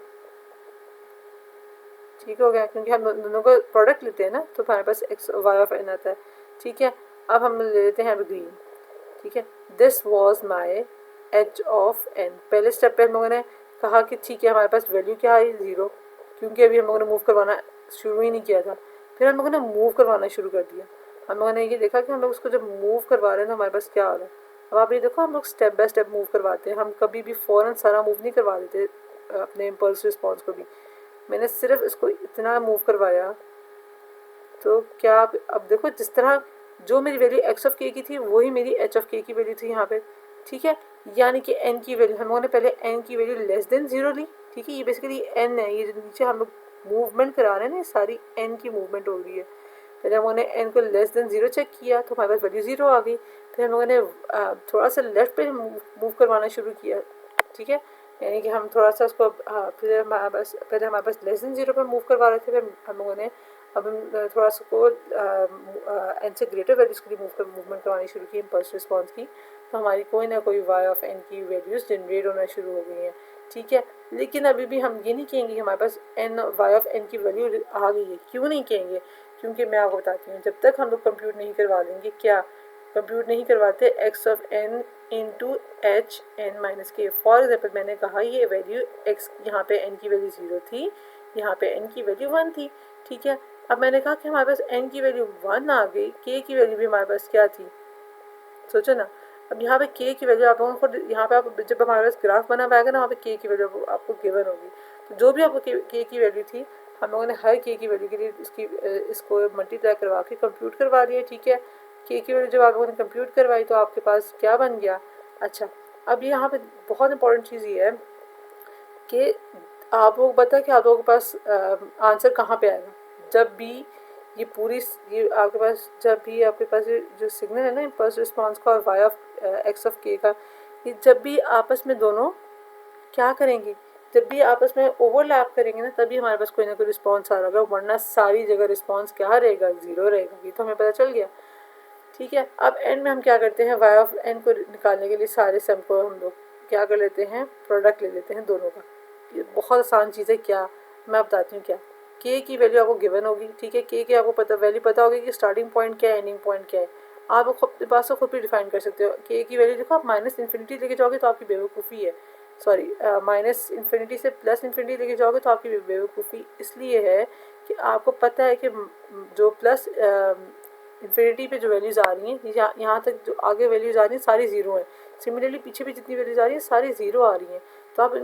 ठीक हो गया, क्योंकि हम दोनों का प्रोडक्ट लेते हैं ना तो हमारे पास एक्स वाई ऑफ एन आता है। ठीक है, अब हम ले लेते हैं ग्रीन, ठीक है। This was my h of n. पहले स्टेप पे हम लोगों ने कहा कि ठीक है हमारे पास वैल्यू क्या आई 0, क्योंकि अभी हम लोगों ने मूव करवाना शुरू ही नहीं किया था। फिर हम लोगों ने मूव करवाना शुरू कर दिया। हम लोगों ने ये देखा कि हम लोग उसको जब मूव करवा रहे हैं तो हमारे पास क्या आ रहा है। अब आप ये देखो हम लोग स्टेप बाय स्टेप मूव करवाते हैं, हम कभी भी फ़ौरन सारा मूव नहीं करवा देते अपने इम्पल्स रिस्पॉन्स को भी। मैंने सिर्फ इसको इतना मूव करवाया, तो क्या आप अब देखो जिस तरह जो मेरी वैल्यू एक्स ऑफ के की थी वही मेरी एच ऑफ के की वैल्यू थी यहाँ पे, ठीक है। यानी कि एन की वैल्यू हम लोगों ने पहले एन की वैल्यू लेस देन 0 ली, ठीक है। ये बेसिकली एन है, ये जो नीचे हम लोग मूवमेंट करा रहे हैं ना, ये सारी एन की मूवमेंट हो रही है। पहले हम लोगों ने एन को लेस देन 0 चेक किया तो हमारे पास वैल्यू 0 आ गई। फिर हम लोगों ने थोड़ा सा लेफ्ट पे मूव करवाना शुरू किया, ठीक है। यानी कि हम थोड़ा सा उसको फिर हमारे पास पहले हमारे पास लेस देन 0 पे मूव करवा रहे थे, फिर हम लोगों ने अब हम थोड़ा सा को एन से ग्रेटर वैल्यूज़ के लिए मूवमेंट करवानी शुरू की इम्पल्स रिस्पॉन्स की, तो हमारी कोई ना कोई वाई ऑफ एन की वैल्यूज़ जनरेट होना शुरू हो गई हैं, ठीक है। लेकिन अभी भी हम ये नहीं कहेंगे कि हमारे पास एन वाई ऑफ एन की वैल्यू आ गई है। क्यों नहीं कहेंगे? क्योंकि मैं आपको बताती हूँ, जब तक हम लोग कंप्यूट नहीं करवा लेंगे, क्या कंप्यूट नहीं करवाते x of n into h n minus k. For example मैंने कहा ये वैल्यू एक्स, यहाँ पे एन की वैल्यू 0 थी, यहाँ पे एन की वैल्यू 1 थी, ठीक है। अब मैंने कहा कि हमारे पास एन की वैल्यू 1 आ गई, के की वैल्यू भी हमारे पास क्या थी, सोचो ना। अब यहाँ पे के की वैल्यू आप लोगों को यहाँ पे आप जब हमारे पास ग्राफ बना हुआ आएगा ना, वहाँ पे के की वैल्यू आपको गिवन होगी। तो जो भी आपको के की वैल्यू थी, हम लोगों ने हर के की वैल्यू के लिए इसको मल्टीप्लाई करवा के कंप्यूट करवा दिया, ठीक है। के की वैल्यू जब आप लोगों ने कंप्यूट करवाई तो आपके पास क्या बन गया। अच्छा, अब यहाँ पे बहुत इंपॉर्टेंट चीज़ ये है कि आप लोग पता कि आप लोगों के पास आंसर कहाँ पे आएगा। जब भी ये पूरी ये आपके पास जब भी आपके पास जो सिग्नल है ना इम्पल्स रिस्पॉन्स का और वाई ऑफ एक्स ऑफ के का, ये जब भी आपस में दोनों क्या करेंगे, जब भी आपस में ओवरलैप करेंगे ना, तभी हमारे पास कोई ना कोई रिस्पॉन्स आ रहा होगा, वरना सारी जगह रिस्पॉन्स क्या रहेगा, 0 रहेगा। ये तो हमें पता चल गया, ठीक है। अब एंड में हम क्या करते हैं, वाई ऑफ एन को निकालने के लिए सारे सम को हम लोग क्या कर लेते हैं, प्रोडक्ट ले लेते हैं दोनों का। ये बहुत आसान चीज़ है। क्या मैं बताती हूँ क्या, के की वैल्यू आपको गिवन होगी, ठीक है। के आपको पता वैल्यू पता होगी कि स्टार्टिंग पॉइंट क्या है, एंडिंग पॉइंट क्या है। आप अपने पास से खुद भी डिफाइन कर सकते हो। के की वैल्यू देखो, आप माइनस इन्फिनिटी लेके जाओगे तो आपकी बेवकूफ़ी है, सॉरी माइनस इन्फिनिटी से प्लस इन्फिनिटी लेके जाओगे तो आपकी बेवकूफ़ी इसलिए है कि आपको पता है कि जो प्लस इन्फिनिटी पे जो वैल्यूज़ आ रही हैं, यहाँ तक जो आगे वैल्यूज़ आ रही हैं सारी 0 हैं। सिमिलरली पीछे भी जितनी वैल्यूज़ आ रही हैं सारी 0 आ रही हैं। तो आप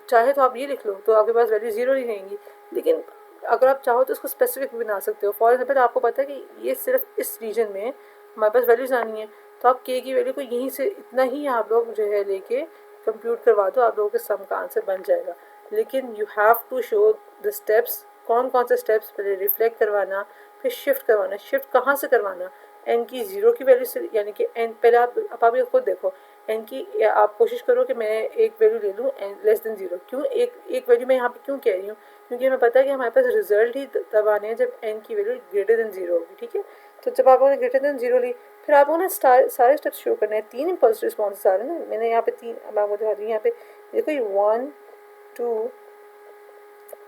चाहे तो आप ये लिख लो तो आपके पास वैल्यू 0 ही रहेंगी। लेकिन अगर आप चाहो तो उसको स्पेसिफिक भी बना सकते हो। फॉर एग्जाम्पल आपको पता है कि ये सिर्फ इस रीजन में हमारे पास वैल्यूज़ आनी है, तो आप के की वैल्यू को यहीं से इतना ही आप लोग जो है लेके कंप्यूट करवा दो, आप लोगों के सम का आंसर बन जाएगा। लेकिन you have to show the steps, कौन कौन से स्टेप्स, पहले रिफ्लेक्ट करवाना, फिर शिफ्ट करवाना। शिफ्ट कहाँ से करवाना, एन की 0 की वैल्यू से, यानी कि एन पहले आप ये खुद देखो, एन की आप कोशिश करो कि मैं एक वैल्यू ले लूँ एन लेस देन 0। क्यों एक वैल्यू मैं यहाँ पे क्यों कह रही हूँ, क्योंकि हमें पता है कि हमारे पास रिजल्ट ही तब आने हैं जब एन की वैल्यू ग्रेटर देन 0 होगी, ठीक है। तो जब आप लोगों ने ग्रेटर देन 0 ली, फिर आप लोगों ने सारे स्टेप्स शो करने हैं। 3 इम्पल्स रिस्पॉन्स आ रहे हैं ना, मैंने यहाँ पे 3 मैं आपको दिखा रही हूँ। यहाँ पे देखो, ये 1 2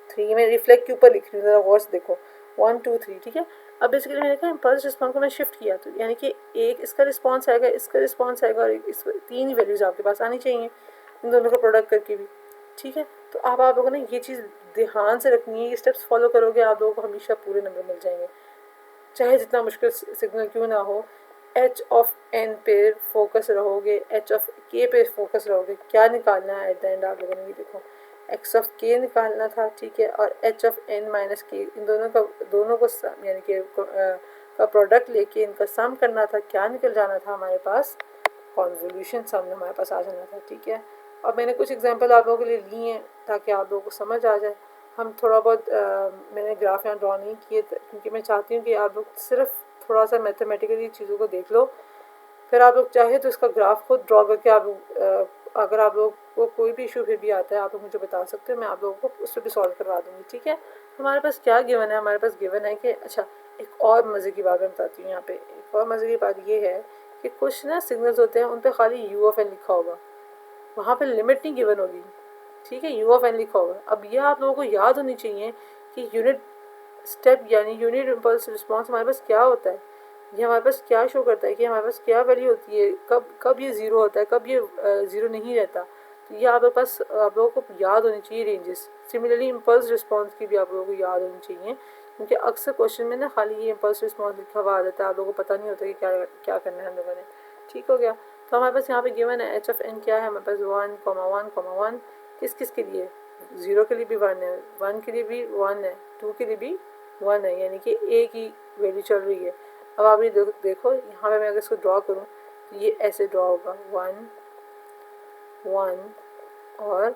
3 मैं रिफ्लेक्ट के ऊपर लिख रही हूँ, ज़रा गौर से देखो, 1 2 3, ठीक है। अब बेसिकली मैंने कहा इम्पल्स रिस्पॉन्स को मैं शिफ्ट किया, तो यानी कि एक इसका रिस्पॉन्स आएगा, इसका रिस्पॉन्स आएगा, और इस 3 ही वैल्यूज़ आपके पास आनी चाहिए इन दोनों का प्रोडक्ट करके भी, ठीक है। तो अब आप लोगों ने ये चीज़ ध्यान से रखनी है, ये स्टेप्स फॉलो करोगे आप लोगों को हमेशा पूरे नंबर मिल जाएंगे, चाहे जितना मुश्किल सिग्नल क्यों ना हो। एच ऑफ एन पे फोकस रहोगे, एच ऑफ के पे फोकस रहोगे। क्या निकालना है एट द एंड, आप लोगों ने ये देखो, एक्स ऑफ के निकालना था, ठीक है, और एच ऑफ एन माइनस के, इन दोनों को यानी कि का प्रोडक्ट लेके इनका सम करना था। क्या निकल जाना था हमारे पास, कॉन्वोल्यूशन सम हमारे पास आ जाना था, ठीक है। और मैंने कुछ एग्जांपल आप लोगों के लिए लिए हैं ताकि आप लोगों को समझ आ जाए। हम थोड़ा बहुत मैंने ग्राफ यहाँ ड्रॉ नहीं किए क्योंकि मैं चाहती हूँ कि आप लोग सिर्फ थोड़ा सा मैथमेटिकली चीज़ों को देख लो, फिर आप लोग चाहे तो इसका ग्राफ खुद ड्रॉ करके आप लोग अगर आप लोग को कोई भी इशू फिर भी आता है आप लोग मुझे बता सकते हो, मैं आप लोगों को उस पर भी सॉल्व करवा दूँगी, ठीक है। हमारे पास क्या गिवन है, हमारे पास गिवन है कि अच्छा, एक और मज़े की बात मैं बताती हूँ। यहाँ पे एक और मज़े की बात ये है कि कुछ ना सिग्नल्स होते हैं उन पर खाली यू ऑफ एन लिखा होगा, वहाँ पे लिमिट नहीं गिवन होगी, ठीक है, यू ऑफ एन लिखा होगा। अब यह आप लोगों को याद होनी चाहिए कि यूनिट स्टेप यानी यूनिट इम्पल्स रिस्पॉन्स हमारे पास क्या होता है। ये हमारे पास क्या शो करता है कि हमारे पास क्या वैल्यू होती है, कब कब ये ज़ीरो होता है, कब ये ज़ीरो नहीं रहता। तो ये आपके पास आप लोगों को याद होनी चाहिए रेंजेस। सिमिलरली इम्पल्स रिस्पॉन्स की भी आप लोगों को याद होनी चाहिए, क्योंकि अक्सर क्वेश्चन में ना खाली ये इम्पल्स रिस्पॉन्स लिखा हुआ आ जाता है, आप लोगों को पता नहीं होता कि क्या क्या करना है हम लोगों ने। ठीक हो गया। तो हमारे पास यहाँ पे गिवन है एच ऑफ एन क्या है हमारे पास 1,1,1। किस किस के लिए, ज़ीरो के लिए भी 1 है, 1 के लिए भी 1 है, 2 के लिए भी 1 है, यानी कि ए की वैल्यू चल रही है। अब आप ये देखो यहाँ पे मैं अगर इसको ड्रॉ करूँ तो ये ऐसे ड्रॉ होगा 1 1 और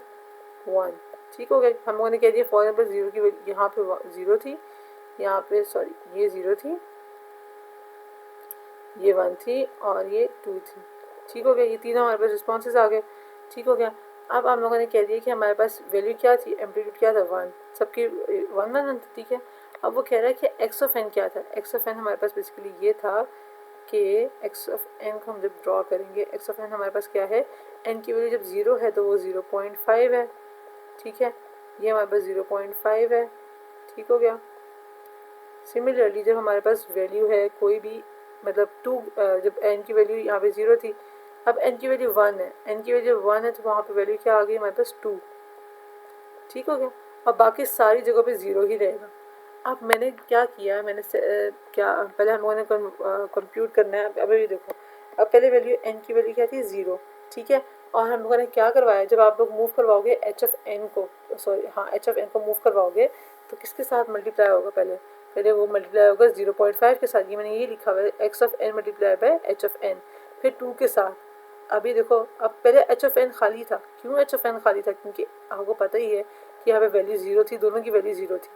1। ठीक हो गया। हम लोगों ने कह दिया फॉर एग्जाम्पल ज़ीरो की वैल्यू यहाँ पे ज़ीरो थी, यहाँ पे सॉरी ये ज़ीरो थी, ये 1 थी और ये 2 थी। ठीक हो गया। ये तीनों हमारे पास रिस्पॉन्सेज आ गए। ठीक हो गया। अब हम लोगों ने कह दिया कि हमारे पास वैल्यू क्या थी, एम्पलीट्यूड क्या था 1, सबकी 1 ठीक है। अब वो कह रहा है कि एक्स ऑफ एन क्या था। एक्स ऑफ एन हमारे पास बेसिकली ये था कि एक्स ऑफ एन को हम जब ड्रॉ करेंगे, एक्स ऑफ एन हमारे पास क्या है, एन की वैल्यू जब 0 है तो वो 0.5 है। ठीक है, ये हमारे पास 0.5 है। ठीक हो गया। सिमिलरली जब हमारे पास वैल्यू है कोई भी, मतलब 2, जब एन की वैल्यू यहाँ पे 0 थी, अब एन की वैल्यू 1 है, एन की वैल्यू 1 है तो वहाँ पे वैल्यू क्या आ गई हमारे पास 2। ठीक हो गया। और बाकी सारी जगहों पे 0 ही रहेगा। अब मैंने क्या किया, मैंने क्या पहले हम लोगों ने कंप्यूट करना है। अभी भी देखो, अब पहले वैल्यू एन की वैल्यू क्या थी 0। ठीक है, और हम लोगों ने क्या करवाया, जब आप लोग मूव करवाओगे एच ऑफ एन को, सॉरी हाँ एच ऑफ एन को मूव करवाओगे तो किसके साथ मल्टीप्लाई होगा, पहले वो मल्टीप्लाई होगा 0.5 के साथ। ये मैंने ये लिखा हुआ है x of n multiply by h of n, फिर 2 के साथ। अभी देखो, अब पहले एच ऑफ एन खाली था। क्यों एच ऑफ एन खाली था, क्योंकि आपको पता ही है कि यहाँ पे वैल्यू 0 थी, दोनों की वैल्यू 0 थी।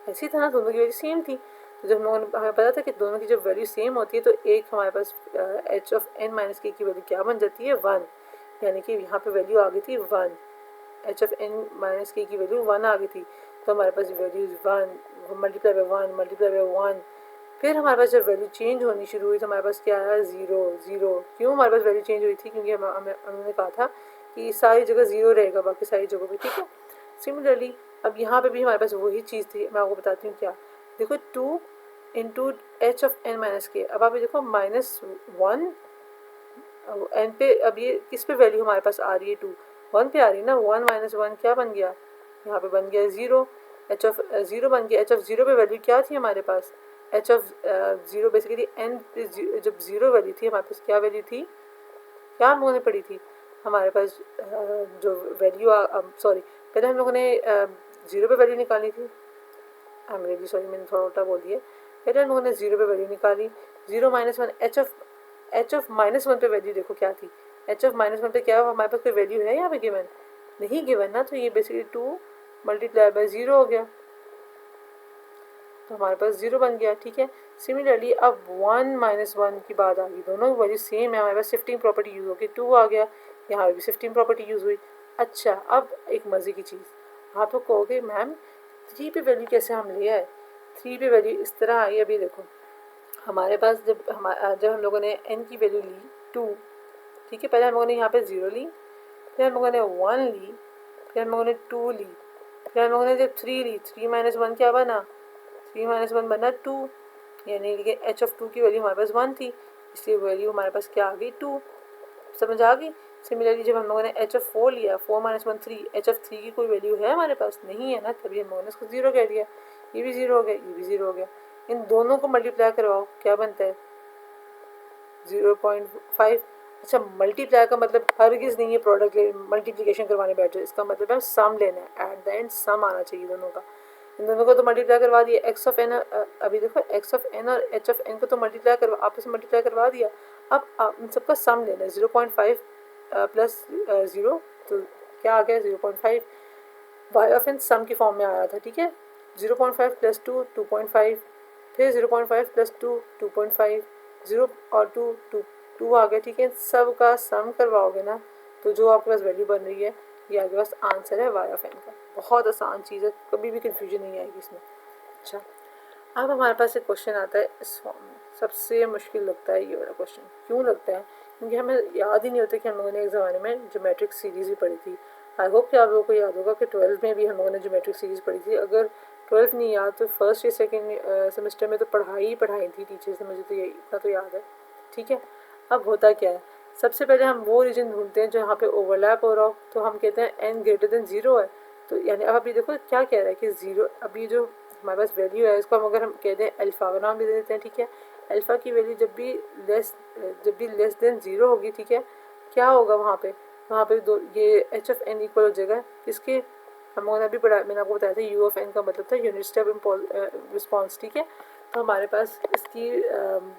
ऐसी था ना, दोनों की वैल्यू सेम थी। तो जब हमें पता था कि दोनों की जब वैल्यू सेम होती है तो एक हमारे पास H of n minus k की वैल्यू क्या बन जाती है 1, यानी कि यहाँ पे वैल्यू आ गई थी 1, H of n minus k की वैल्यू 1 आ गई थी। तो हमारे पास value 1 multiply by 1 multiply by 1। फिर हमारे पास जब वैल्यू चेंज होनी शुरू हुई तो हमारे पास क्या आया 0 0। क्यों हमारे पास वैल्यू चेंज हुई थी, क्योंकि हमने कहा था कि सारी जगह 0 रहेगा बाकी सारी जगहों पे। ठीक है, सिमिलरली अब यहाँ पे भी हमारे पास वही चीज़ थी। मैं आपको बताती हूँ क्या। देखो 2 into h of n minus k. अब आप ये देखो -1 एन पे, अब ये किस पे वैल्यू हमारे पास आ रही है 2, 1 पे आ रही है ना। 1 - 1 क्या बन गया, यहाँ पे बन गया 0। एच ऑफ 0 बन गया। एच ऑफ 0 पे वैल्यू क्या थी हमारे पास, एच ऑफ 0 बेसिकली एन जब 0 वैल्यू थी हमारे पास क्या वैल्यू थी, क्या हम लोगों ने पढ़ी थी हमारे पास जो वैल्यू, सॉरी पहले हम लोगों ने 0 पे वैल्यू निकाली थी। आई एम रियली सॉरी, मैंने थोड़ा उल्टा बोल दिया। पहले हम लोगों ने 0 पे वैल्यू निकाली, 0 - 1 एच ऑफ -1 पे वैल्यू देखो क्या थी। एच ऑफ -1 पे क्या हमारे पास कोई वैल्यू है यहाँ पे गिवन, नहीं गिवन ना। तो ये बेसिकली 2 मल्टीप्लाई बाय 0 हो गया, तो हमारे पास 0 बन गया। ठीक है, सिमिलरली अब 1 - 1 की बात आ गई, दोनों की वैल्यू सेम है, हमारे पास शिफ्टिंग प्रॉपर्टी यूज़ होगी, 2 आ गया, यहाँ भी शिफ्टिंग प्रॉपर्टी यूज़ हुई। अच्छा, अब एक मज़े की चीज़, आप लोग कहोगे मैम 3 पे वैल्यू कैसे हम ले आए। 3 पे वैल्यू इस तरह आई। अभी देखो हमारे पास जब हम लोगों ने n की वैल्यू ली 2, ठीक है, पहले हम लोगों ने यहाँ पे 0 ली, फिर हम लोगों ने 1 ली, फिर हम लोगों ने 2 ली, फिर हम लोगों ने जब 3 ली, 3 - 1 क्या बना, 3 - 1 बना 2, यानी कि एच ऑफ 2 की वैल्यू हमारे पास 1 थी, इसलिए वैल्यू हमारे पास क्या आ गई 2। समझ आ गई। सिमिलरली जब हम लोगों ने एच ऑफ 4 लिया, 4 - 1 3, एच ऑफ 3 की कोई वैल्यू है हमारे पास, नहीं है ना, तभी हम लोगों ने इसको 0 कह दिया। ये भी 0 हो गया, ये भी 0 हो गया। इन दोनों को मल्टीप्लाई करवाओ, क्या बनता है 0.5। अच्छा, मल्टीप्लाई का मतलब हरगिज़ नहीं है प्रोडक्ट मल्टीप्लिकेशन करवाने बैठ जाए, इसका मतलब है सम लेना है, एट द एंड सम आना चाहिए दोनों का। इन दोनों को तो मल्टीप्लाई करवा दिया, एक्स ऑफ एन, अभी देखो एक्स ऑफ एन और एच ऑफ एन को तो मल्टीप्लाई करवा, आपस में मल्टीप्लाई करवा दिया। अब इन सबका सम लेना है, 0.5 प्लस 0, तो क्या आ गया 0.5। वाई ऑफ एन सम की फॉर्म में आया था। ठीक है, 0.5 प्लस 2 2.5, फिर 0.5 प्लस 2 2.5, 0 और 2 2 2 आ गया। ठीक है, सब का सम करवाओगे ना तो जो आपके पास वैल्यू बन रही है ये आपके पास आंसर है वाई ऑफ एन का। बहुत आसान चीज़ है, कभी भी कन्फ्यूजन नहीं आएगी इसमें। अच्छा, अब हमारे पास एक क्वेश्चन आता है इस फॉर्म में, सबसे मुश्किल लगता है ये वाला क्वेश्चन। क्यों लगता है, क्योंकि हमें याद ही नहीं होता कि हम लोगों ने एक ज़माने में ज्योमेट्रिक सीरीज़ भी पढ़ी थी। आई होप कि आप लोगों को याद होगा कि 12th में भी हम लोगों ने ज्योमेट्रिक सीरीज़ पढ़ी थी। अगर 12th नहीं याद तो फर्स्ट या सेकेंड सेमेस्टर में तो पढ़ाई थी टीचर्स ने, मुझे तो ये इतना तो याद है। ठीक है, अब होता क्या है, सबसे पहले हम वो रीजन ढूंढते हैं जो यहाँ पे ओवरलैप हो रहा हो, तो हम कहते हैं n ग्रेटर देन 0 है। तो यानी अब अभी देखो क्या कह रहा है कि 0, अभी जो हमारे पास वैल्यू है इसको हम अगर हम कहते हैं अल्फ़ा का नाम दे देते हैं। ठीक है, अल्फ़ा की वैल्यू जब भी लेस देन 0 होगी, ठीक है, क्या होगा वहाँ पे दो ये एच ऑफ एन इक्वल हो जाएगा किसके, हम लोगों ने अभी पढ़ा, मैंने आपको बताया था यू ऑफ एन का मतलब था यूनिट स्टेप रिस्पॉन्स। ठीक है, तो हमारे पास इसकी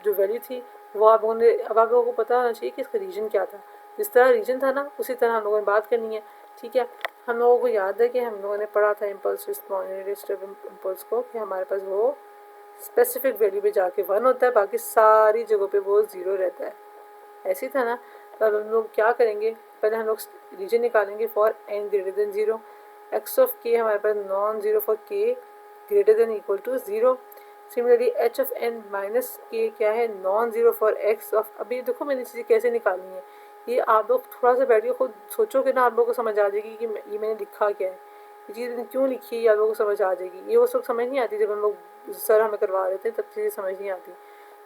जो वैल्यू थी वो आप लोगों ने, अब आप लोगों को पता होना चाहिए कि इसका रीजन क्या था। जिस तरह रीजन था ना उसी तरह हम लोगों ने बात करनी है। ठीक है, हम लोगों को याद है कि हम लोगों ने पढ़ा था impulse response unit step impulse को, कि हमारे पास वो स्पेसिफिक वैल्यू पे जाके 1 होता है, बाकी सारी जगहों पे वो 0 रहता है। ऐसी था ना, तो अब हम लोग क्या करेंगे, पहले हम लोग रीजन निकालेंगे for n greater than 0, x of k हमारे पास non zero for k greater than equal to 0। Similarly h of n minus k क्या है, non zero for x of, अभी देखो मैंने चीज़ें कैसे निकालनी है, ये आप लोग थोड़ा सा बैठ के खुद सोचोगे ना, आप लोगों को समझ आ जाएगी कि ये मैंने लिखा क्या है, ये चीज़ मैंने क्यों लिखी है, ये आप लोगों को समझ आ जाएगी। ये उस वक्त समझ नहीं आती जब हम लोग सर हमें करवा रहे थे, तब चीज़ें समझ नहीं आती,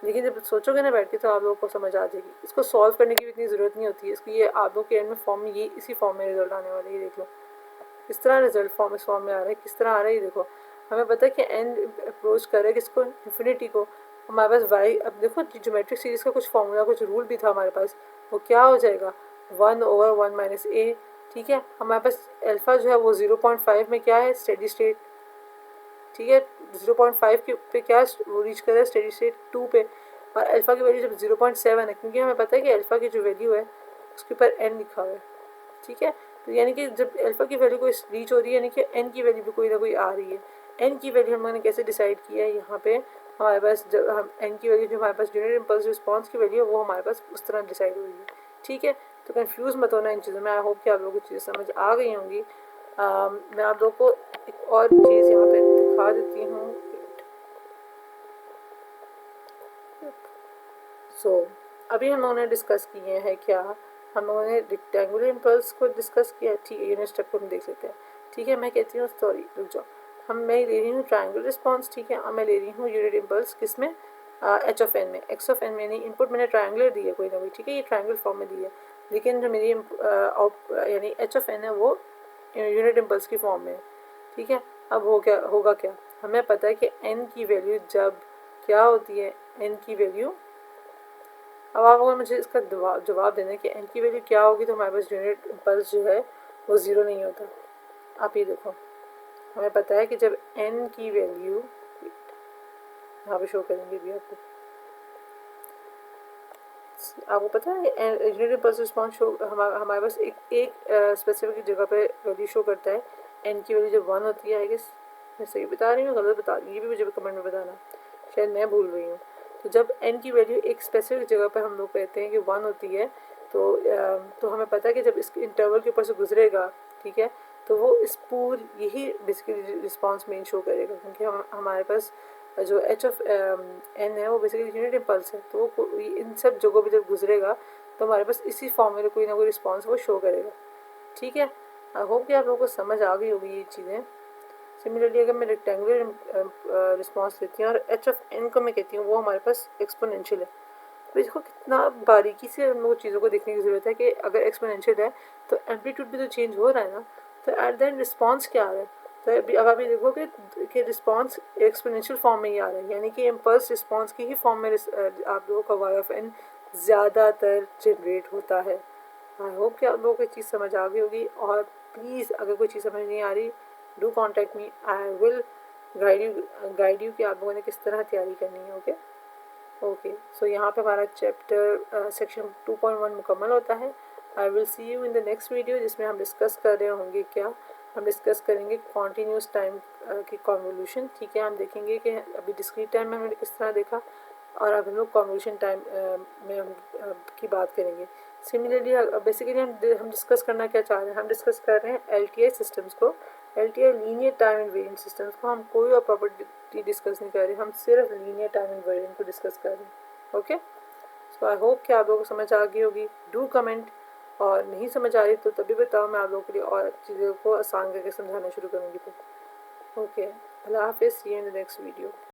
लेकिन जब सोचोगे ना बैठ के तो आप लोगों को समझ आ जाएगी। इसको सॉल्व करने की भी इतनी ज़रूरत नहीं होती है, इसको ये आप लोग के एंड में फॉर्म में ये इसी फॉर्म में रिजल्ट आने वाला है। ये देख लो किस तरह रिजल्ट फॉर्म इस फॉर्म में आ रहा है, किस तरह आ रहा है। ये देखो हमें पता है कि एन अप्रोच कर रहा है किसको, इन्फिनिटी को। हमारे पास वाई, अब देखो ज्योमेट्रिक सीरीज़ का कुछ फॉर्मूला कुछ रूल भी था हमारे पास, वो क्या हो जाएगा 1/1 माइनस ए। ठीक है, हमारे पास अल्फ़ा जो है वो 0.5 में क्या है, स्टेडी स्टेट। ठीक है, 0.5 के पे क्या वो रीच कर रहा है, स्टेडी स्टेट 2 पे, और अल्फ़ा की वैल्यू जब 0.7 है, क्योंकि हमें पता है कि अल्फ़ा की जो वैल्यू है उसके ऊपर एन लिखा हुआ है। ठीक है, तो यानी कि जब अल्फ़ा की वैल्यू को रीच हो रही है, यानी कि एन की वैल्यू भी कोई ना कोई आ रही है। एन की वैल्यू हमने कैसे डिसाइड किया है, यहाँ पे हमारे पास जब हम एन की वैल्यू जो हमारे पास यूनिट इम्पल्स रिस्पॉन्स की वैल्यू है वो हमारे पास उस तरह डिसाइड हो रही है। ठीक है, तो कन्फ्यूज़ मत होना इन चीज़ों में। आई होप कि आप लोगों को चीज़ें समझ आ गई होंगी। मैं आप लोगों को एक और चीज़ यहाँ पे दिखा देती हूँ। अभी हम लोगों ने डिस्कस किए हैं क्या, हम लोगों ने रेक्टेंगुलर इम्पल्स को डिस्कस किया। ठीक है, यूनिट स्टेप को हम देख लेते हैं। ठीक है, मैं कहती हूँ सॉरी रुक जाओ, मैं ले रही हूँ ट्रायंगुलर रिस्पॉन्स। ठीक है, अब मैं ले रही हूँ यूनिट इम्पल्स किस में, एच ऑफ एन में। एक्स ऑफ एन में नहीं, इनपुट मैंने ट्रायंगुलर दी है कोई ना कोई। ठीक है, ये ट्रायंगल फॉर्म में दी है, लेकिन जो मेरी आउट यानी एच ऑफ एन है वो यूनिट इम्पल्स की फॉर्म में है। ठीक है, अब होगा क्या, हमें पता है कि एन की वैल्यू जब क्या होती है, एन की वैल्यू, अब आप अगर मुझे इसका जवाब देना है कि एन की वैल्यू क्या होगी, तो हमारे पास यूनिट इम्पल्स जो है वो 0 नहीं होता। आप ये देखो, हमें पता है कि जब एन की वैल्यू, यहाँ पे शो करेंगे भी आपको पता है यूनिट इम्पल्स रिस्पॉन्स शो हमारे पास एक स्पेसिफिक जगह पे वैल्यू शो करता है। एन की वैल्यू जब 1 होती है, आई गेस मैं सही बता रही हूँ गलत बता रही हूँ, ये भी मुझे कमेंट में बताना, शायद मैं भूल रही हूँ। तो जब एन की वैल्यू एक स्पेसिफिक जगह पर हम लोग कहते हैं कि 1 होती है, तो हमें पता है कि जब इस इंटरवल के ऊपर से गुजरेगा, ठीक है, तो वो इस पूरी यही बेसिकली रिस्पॉन्स मेन शो करेगा, क्योंकि हमारे पास जो एच ऑफ एन है वो बेसिकली यूनिट इम्पल्स है, तो वो इन सब जगहों पे जब गुजरेगा तो हमारे पास इसी फॉर्म में कोई ना कोई रिस्पॉन्स वो शो करेगा। ठीक है, आई होप कि आप लोगों को समझ आ गई होगी ये चीज़ें। सिमिलरली अगर मैं रेक्टेंगुलर रिस्पॉन्स लेती हूँ और एच ऑफ एन को मैं कहती हूँ वो हमारे पास एक्सपोनेंशियल है, तो इसको कितना बारीकी से हम लोग चीज़ों को देखने की ज़रूरत है कि अगर एक्सपोनेंशियल है तो एम्पलीट्यूड भी तो चेंज हो रहा है ना, तो एट द एंड रिस्पॉन्स क्या आ रहा है, तो अब अभी देखो कि रिस्पॉन्स एक्सपोनेंशियल फॉर्म में ही आ रहा है, यानी कि इम्पल्स रिस्पॉन्स की ही फॉर्म में आप लोगों का वाई ऑफ एन ज़्यादातर जनरेट होता है। आई होप कि आप लोगों को चीज़ समझ आ गई होगी, और प्लीज़ अगर कोई चीज़ समझ नहीं आ रही, do contact me, I will guide you कि आप लोगों ने किस तरह तैयारी करनी है। ओके, सो यहाँ पे हमारा चैप्टर सेक्शन 2.1 मुकम्मल होता है। I will see you in the next video, जिसमें हम डिस्कस कर रहे होंगे क्या, हम डिस्कस करेंगे कॉन्टीन्यूस टाइम की कॉन्वोल्यूशन। ठीक है, हम देखेंगे कि अभी डिस्क्रीट टाइम में हमने किस तरह देखा, और अब हम लोग कॉन्वोल्यूशन टाइम में हम की बात करेंगे। सिमिलरली बेसिकली हम डिस्कस करना क्या चाह रहे हैं, हम डिस्कस कर रहे हैं LTI सिस्टम्स को, LTI linear time invariant systems को। हम कोई और प्रॉपर्टी डिस्कस नहीं कर रहे, हम सिर्फ लीनियर टाइम इनवेरिएंट को डिस्कस कर रहे हैं। ओके, सो आई होप कि आप लोगों को समझ आ गई होगी। डू कमेंट, और नहीं समझ आ रही तो तभी बताओ, मैं आप लोगों के लिए और चीज़ों को आसान करके समझाना शुरू करूँगी। तो ओके। अल्लाह हाफिज़, see you in the next video.